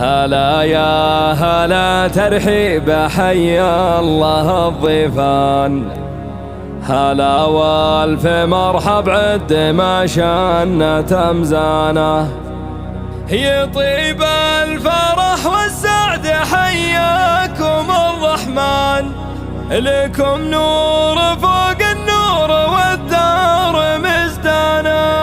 هلا يا هلا ترحيب حي الله الضيفان، هلا والف مرحب عد ما شان تمزانه، يطيب الفرح والسعد حياكم الرحمن، لكم نور فوق النور والدار مزدانه.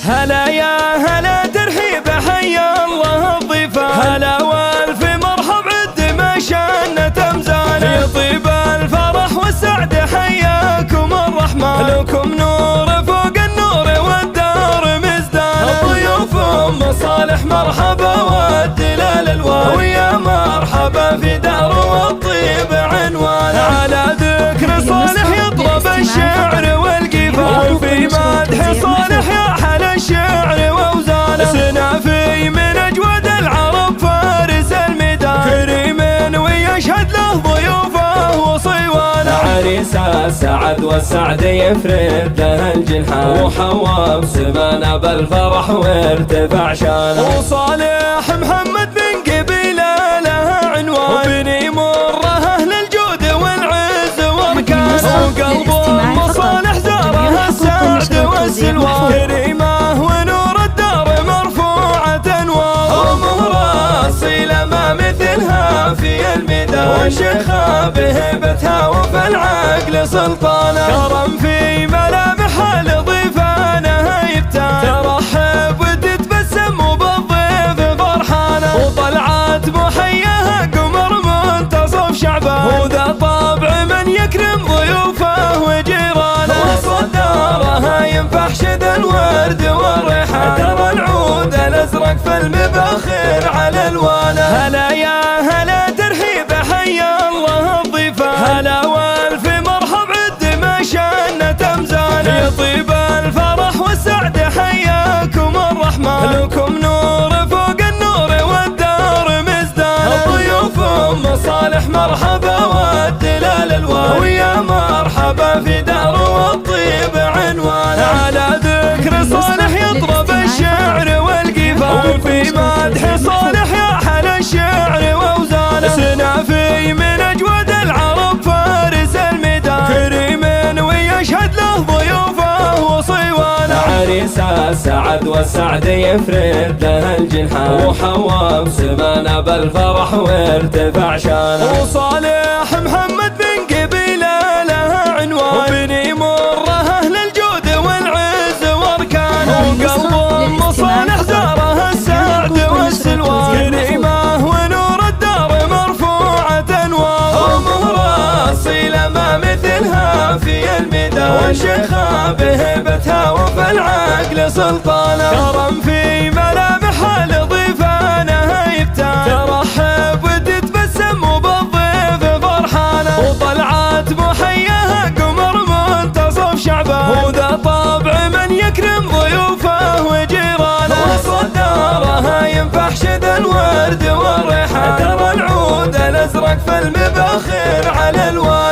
هلا يا هلا ترحيب حي الله الضيفان، هلا والف مرحب عد ما شان تمزانه، يطيب الفرح والسعد حياكم الرحمن، لكم نور فوق النور والدار مزدانه. ضيوف مصالح مرحبا والدلال الوان، ويا مرحبا في دار والطيب عنوان، على ذكر صالح يطرب الشعر والقفال، وفي مدح صالح يحل الشعر واوزانه، سنافي من اجود العرب فارس الميدان، كريم ويشهد له ضيوفه وصيوانه، عريس السعد والسعد يفرد له الجنحان، وحوام سمانه بالفرح وارتفع شانه، وصالح محمد من قبيله له عنوان، وبني مره اهل الجود والعز واركانه، وقلب مصالح زاره السعد والسلوان، كريمه ونور الدار مرفوعه انوار، ومهره اصيله ما مثلها في الميدان، وشيخه بهيبتها وفي العقل سلطانه، كرم في ملامحها لضيفانها يبتان، ترحب وتتبسم وبالضيف فرحانه، وطلعت محياها قمر منتصف شعبان، وذا طبع من يكرم ضيوفه وجيرانه، وصدارها ينفح شذ الورد والريحان، ترى العود الازرق في المباخر على الوانه. هلا يا هلا ترحيب حي الله الضيفان، هلا والف مرحب عد ما شان تمزانه، يطيب الفرح والسعد حياكم الرحمن، لكم نور فوق النور والدار مزدانه. ضيوف مصالح مرحبا والدلال الوان، ويا مرحبا في دار والطيب عنوان، على ذكر صالح يطرب الشعر والقفال، وفي مدح صالح يحل الشعر واوزانه، سنافي من اجود العرب فارس الميدان، كريم ويشهد له ضيوفه وصيوانه، عريس السعد والسعد يفرد له الجنحان، وحوام سمانه بالفرح وارتفع شانه، وصالح محمد من قبيله له عنوان، وبني مره اهل الجود والعز واركانه، وقلب مصالح زاره السعد والسلوان، كريمه ونور الدار مرفوعه انوار، ومهره اصيله ما مثلها في الميدان، وشيخه بهيبتها وفي العقل سلطانه، كرم في ملامحها لضيفانها يبتان، ترحب وتتبسم وبالضيف فرحانه، وطلعت محياها قمر منتصف شعبان، وذا طبع من يكرم ضيوفه وجيرانه، وصدارها ينفح شذ الورد والريحان، ترى العود الازرق في المباخر على الوان.